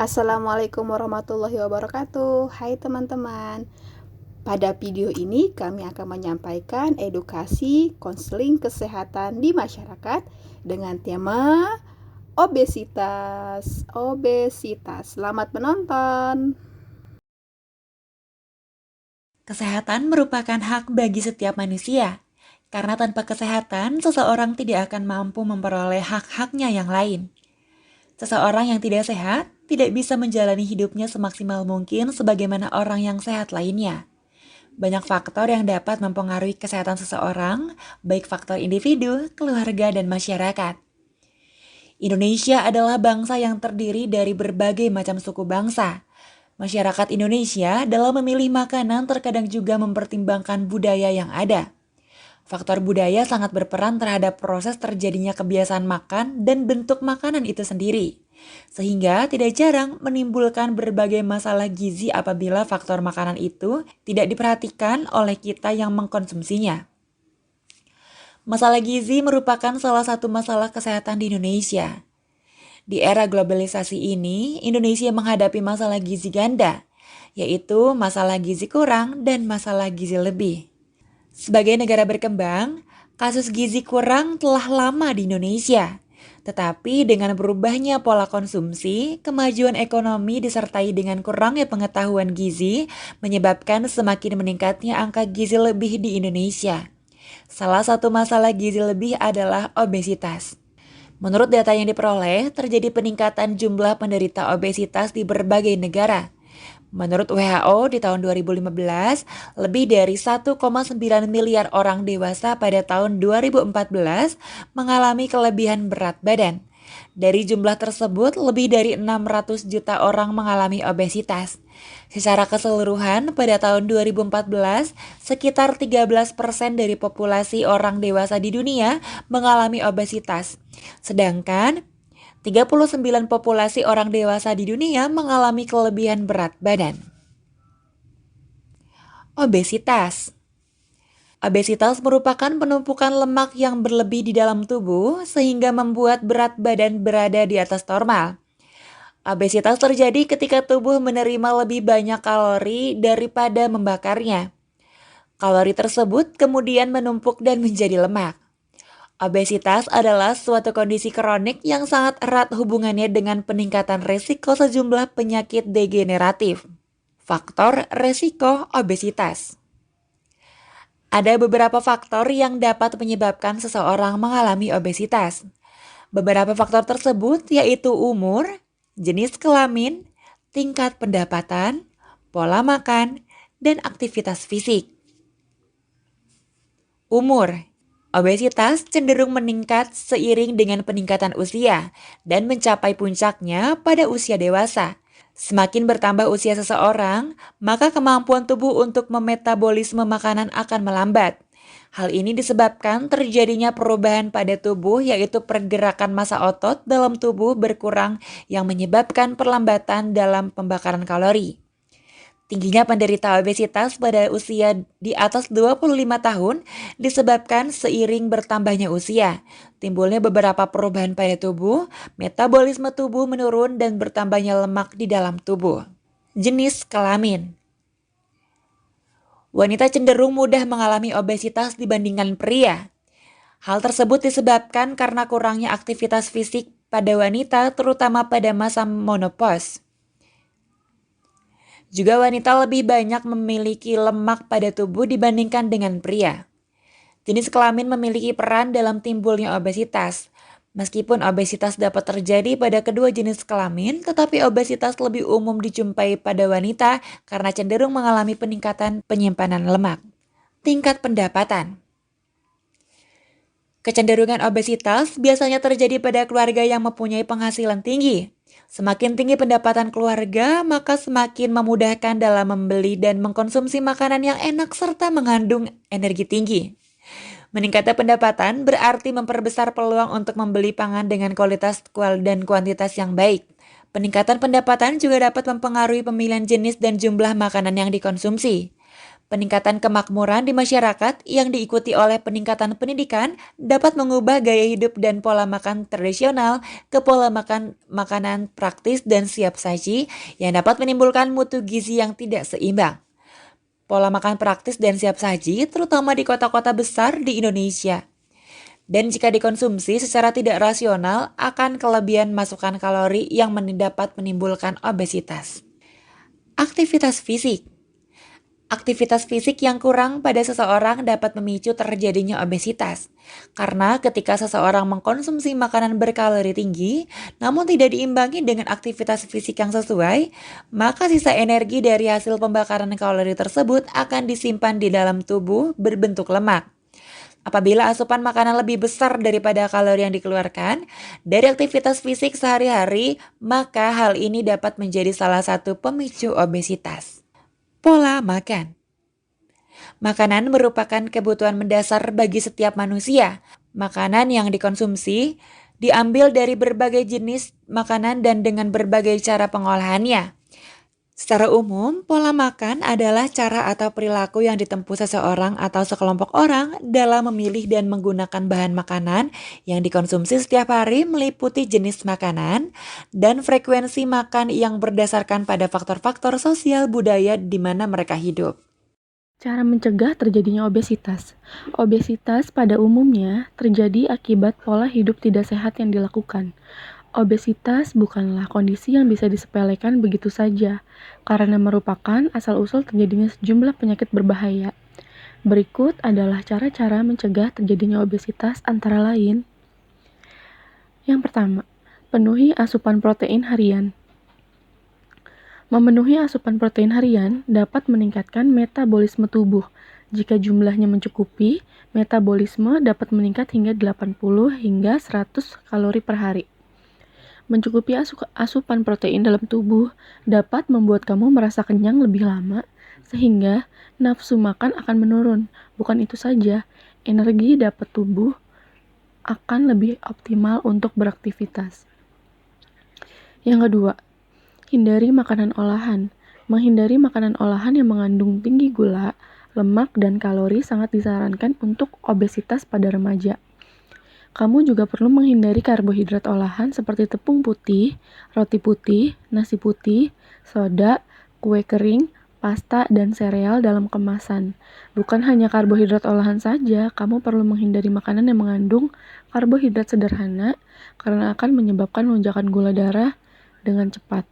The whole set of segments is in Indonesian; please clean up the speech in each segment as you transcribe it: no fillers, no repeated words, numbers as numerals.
Assalamualaikum warahmatullahi wabarakatuh. Hai teman-teman. Pada video ini kami akan menyampaikan edukasi konseling kesehatan di masyarakat dengan tema obesitas. Obesitas. Selamat menonton. Kesehatan merupakan hak bagi setiap manusia, karena tanpa kesehatan, seseorang tidak akan mampu memperoleh hak-haknya yang lain. Seseorang yang tidak sehat tidak bisa menjalani hidupnya semaksimal mungkin sebagaimana orang yang sehat lainnya. Banyak faktor yang dapat mempengaruhi kesehatan seseorang, baik faktor individu, keluarga, dan masyarakat. Indonesia adalah bangsa yang terdiri dari berbagai macam suku bangsa. Masyarakat Indonesia dalam memilih makanan terkadang juga mempertimbangkan budaya yang ada. Faktor budaya sangat berperan terhadap proses terjadinya kebiasaan makan dan bentuk makanan itu sendiri. Sehingga tidak jarang menimbulkan berbagai masalah gizi apabila faktor makanan itu tidak diperhatikan oleh kita yang mengkonsumsinya. Masalah gizi merupakan salah satu masalah kesehatan di Indonesia. Di era globalisasi ini, Indonesia menghadapi masalah gizi ganda, yaitu masalah gizi kurang dan masalah gizi lebih. Sebagai negara berkembang, kasus gizi kurang telah lama di Indonesia. Tetapi dengan berubahnya pola konsumsi, kemajuan ekonomi disertai dengan kurangnya pengetahuan gizi menyebabkan semakin meningkatnya angka gizi lebih di Indonesia. Salah satu masalah gizi lebih adalah obesitas. Menurut data yang diperoleh, terjadi peningkatan jumlah penderita obesitas di berbagai negara. Menurut WHO di tahun 2015, lebih dari 1,9 miliar orang dewasa pada tahun 2014 mengalami kelebihan berat badan. Dari jumlah tersebut, lebih dari 600 juta orang mengalami obesitas. Secara keseluruhan, pada tahun 2014, sekitar 13% dari populasi orang dewasa di dunia mengalami obesitas. Sedangkan 39 populasi orang dewasa di dunia mengalami kelebihan berat badan. Obesitas. Obesitas merupakan penumpukan lemak yang berlebih di dalam tubuh sehingga membuat berat badan berada di atas normal. Obesitas terjadi ketika tubuh menerima lebih banyak kalori daripada membakarnya. Kalori tersebut kemudian menumpuk dan menjadi lemak. Obesitas adalah suatu kondisi kronik yang sangat erat hubungannya dengan peningkatan resiko sejumlah penyakit degeneratif. Faktor resiko obesitas. Ada beberapa faktor yang dapat menyebabkan seseorang mengalami obesitas. Beberapa faktor tersebut yaitu umur, jenis kelamin, tingkat pendapatan, pola makan, dan aktivitas fisik. Umur. Obesitas cenderung meningkat seiring dengan peningkatan usia dan mencapai puncaknya pada usia dewasa. Semakin bertambah usia seseorang, maka kemampuan tubuh untuk memetabolisme makanan akan melambat. Hal ini disebabkan terjadinya perubahan pada tubuh, yaitu pergerakan massa otot dalam tubuh berkurang yang menyebabkan perlambatan dalam pembakaran kalori. Tingginya penderita obesitas pada usia di atas 25 tahun disebabkan seiring bertambahnya usia. Timbulnya beberapa perubahan pada tubuh, metabolisme tubuh menurun dan bertambahnya lemak di dalam tubuh. Jenis kelamin. Wanita cenderung mudah mengalami obesitas dibandingkan pria. Hal tersebut disebabkan karena kurangnya aktivitas fisik pada wanita terutama pada masa menopause. Juga wanita lebih banyak memiliki lemak pada tubuh dibandingkan dengan pria. Jenis kelamin memiliki peran dalam timbulnya obesitas. Meskipun obesitas dapat terjadi pada kedua jenis kelamin, tetapi obesitas lebih umum dijumpai pada wanita karena cenderung mengalami peningkatan penyimpanan lemak. Tingkat pendapatan. Kecenderungan obesitas biasanya terjadi pada keluarga yang mempunyai penghasilan tinggi. Semakin tinggi pendapatan keluarga, maka semakin memudahkan dalam membeli dan mengkonsumsi makanan yang enak serta mengandung energi tinggi. Meningkatnya pendapatan berarti memperbesar peluang untuk membeli pangan dengan kualitas dan kuantitas yang baik. Peningkatan pendapatan juga dapat mempengaruhi pemilihan jenis dan jumlah makanan yang dikonsumsi. Peningkatan kemakmuran di masyarakat yang diikuti oleh peningkatan pendidikan dapat mengubah gaya hidup dan pola makan tradisional ke pola makan makanan praktis dan siap saji yang dapat menimbulkan mutu gizi yang tidak seimbang. Pola makan praktis dan siap saji terutama di kota-kota besar di Indonesia. Dan jika dikonsumsi secara tidak rasional akan kelebihan masukan kalori yang dapat menimbulkan obesitas. Aktivitas fisik. Aktivitas fisik yang kurang pada seseorang dapat memicu terjadinya obesitas. Karena ketika seseorang mengkonsumsi makanan berkalori tinggi, namun tidak diimbangi dengan aktivitas fisik yang sesuai, maka sisa energi dari hasil pembakaran kalori tersebut akan disimpan di dalam tubuh berbentuk lemak. Apabila asupan makanan lebih besar daripada kalori yang dikeluarkan dari aktivitas fisik sehari-hari, maka hal ini dapat menjadi salah satu pemicu obesitas. Pola makan. Makanan merupakan kebutuhan mendasar bagi setiap manusia. Makanan yang dikonsumsi diambil dari berbagai jenis makanan dan dengan berbagai cara pengolahannya. Secara umum, pola makan adalah cara atau perilaku yang ditempuh seseorang atau sekelompok orang dalam memilih dan menggunakan bahan makanan yang dikonsumsi setiap hari meliputi jenis makanan dan frekuensi makan yang berdasarkan pada faktor-faktor sosial budaya di mana mereka hidup. Cara mencegah terjadinya obesitas. Obesitas pada umumnya terjadi akibat pola hidup tidak sehat yang dilakukan. Obesitas bukanlah kondisi yang bisa disepelekan begitu saja, karena merupakan asal-usul terjadinya sejumlah penyakit berbahaya. Berikut adalah cara-cara mencegah terjadinya obesitas antara lain. Yang pertama, penuhi asupan protein harian. Memenuhi asupan protein harian dapat meningkatkan metabolisme tubuh. Jika jumlahnya mencukupi, metabolisme dapat meningkat hingga 80 hingga 100 kalori per hari. Mencukupi asupan protein dalam tubuh dapat membuat kamu merasa kenyang lebih lama, sehingga nafsu makan akan menurun. Bukan itu saja, energi dapat tubuh akan lebih optimal untuk beraktivitas. Yang kedua, hindari makanan olahan. Menghindari makanan olahan yang mengandung tinggi gula, lemak, dan kalori sangat disarankan untuk obesitas pada remaja. Kamu juga perlu menghindari karbohidrat olahan seperti tepung putih, roti putih, nasi putih, soda, kue kering, pasta, dan sereal dalam kemasan. Bukan hanya karbohidrat olahan saja, kamu perlu menghindari makanan yang mengandung karbohidrat sederhana karena akan menyebabkan lonjakan gula darah dengan cepat.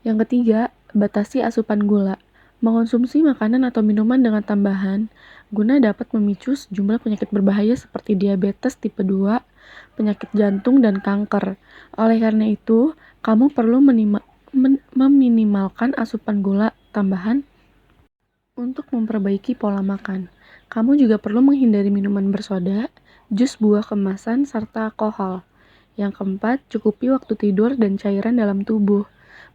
Yang ketiga, batasi asupan gula. Mengonsumsi makanan atau minuman dengan tambahan guna dapat memicu sejumlah penyakit berbahaya seperti diabetes tipe 2, penyakit jantung, dan kanker. Oleh karena itu, kamu perlu meminimalkan asupan gula tambahan untuk memperbaiki pola makan. Kamu juga perlu menghindari minuman bersoda, jus buah kemasan, serta alkohol. Yang keempat, cukupi waktu tidur dan cairan dalam tubuh.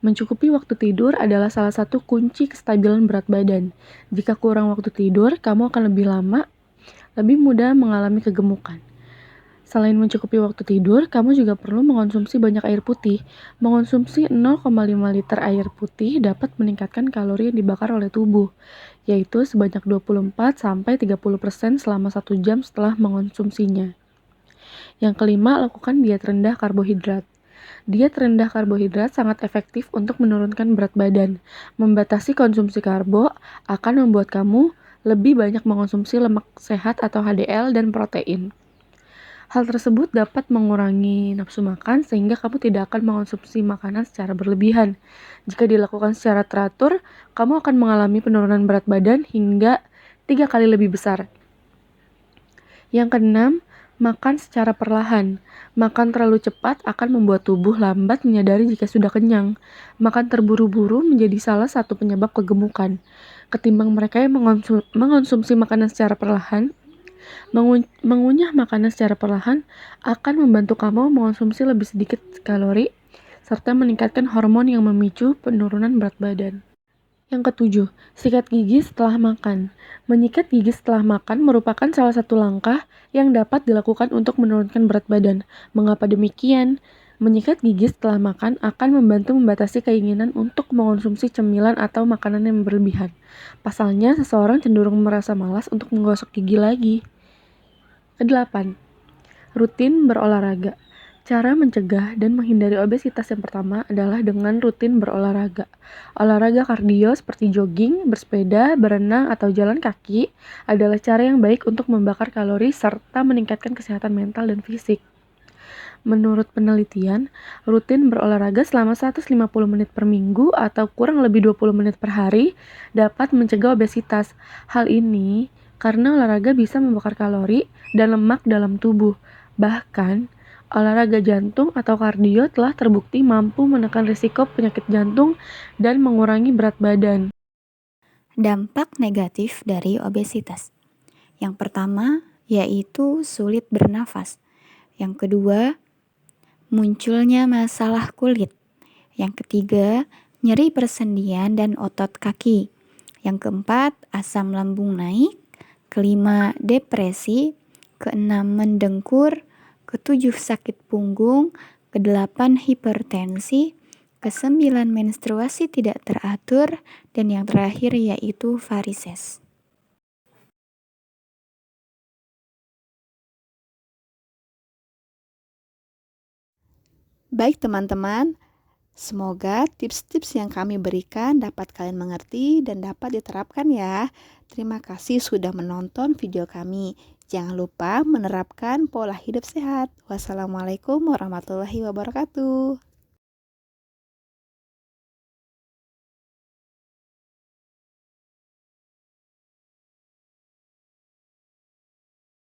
Mencukupi waktu tidur adalah salah satu kunci kestabilan berat badan. Jika kurang waktu tidur, kamu akan lebih mudah mengalami kegemukan. Selain mencukupi waktu tidur, kamu juga perlu mengonsumsi banyak air putih. Mengonsumsi 0,5 liter air putih dapat meningkatkan kalori yang dibakar oleh tubuh, yaitu sebanyak 24-30% selama 1 jam setelah mengonsumsinya. Yang kelima, lakukan diet rendah karbohidrat. Diet rendah karbohidrat sangat efektif untuk menurunkan berat badan. Membatasi konsumsi karbo akan membuat kamu lebih banyak mengonsumsi lemak sehat atau HDL dan protein. Hal tersebut dapat mengurangi nafsu makan sehingga kamu tidak akan mengonsumsi makanan secara berlebihan. Jika dilakukan secara teratur, kamu akan mengalami penurunan berat badan hingga 3 kali lebih besar. Yang keenam, makan secara perlahan. Makan terlalu cepat akan membuat tubuh lambat menyadari jika sudah kenyang. Makan terburu-buru menjadi salah satu penyebab kegemukan. Ketimbang mereka yang mengonsumsi makanan secara perlahan, mengunyah makanan secara perlahan akan membantu kamu mengonsumsi lebih sedikit kalori serta meningkatkan hormon yang memicu penurunan berat badan. Yang ketujuh, sikat gigi setelah makan. Menyikat gigi setelah makan merupakan salah satu langkah yang dapat dilakukan untuk menurunkan berat badan. Mengapa demikian? Menyikat gigi setelah makan akan membantu membatasi keinginan untuk mengonsumsi cemilan atau makanan yang berlebihan. Pasalnya, seseorang cenderung merasa malas untuk menggosok gigi lagi. Kedelapan, rutin berolahraga. Cara mencegah dan menghindari obesitas yang pertama adalah dengan rutin berolahraga. Olahraga kardio seperti jogging, bersepeda, berenang, atau jalan kaki adalah cara yang baik untuk membakar kalori serta meningkatkan kesehatan mental dan fisik. Menurut penelitian, rutin berolahraga selama 150 menit per minggu atau kurang lebih 20 menit per hari dapat mencegah obesitas. Hal ini karena olahraga bisa membakar kalori dan lemak dalam tubuh. Bahkan, olahraga jantung atau kardio telah terbukti mampu menekan risiko penyakit jantung dan mengurangi berat badan. Dampak negatif dari obesitas. Yang pertama yaitu sulit bernafas. Yang kedua, munculnya masalah kulit. Yang ketiga, nyeri persendian dan otot kaki. Yang keempat, asam lambung naik. Kelima, depresi. Keenam, mendengkur. Ketujuh, sakit punggung. Kedelapan, hipertensi. Kesembilan, menstruasi tidak teratur. Dan yang terakhir yaitu varises. Baik teman-teman, semoga tips-tips yang kami berikan dapat kalian mengerti dan dapat diterapkan ya. Terima kasih sudah menonton video kami. Jangan lupa menerapkan pola hidup sehat. Wassalamualaikum warahmatullahi wabarakatuh.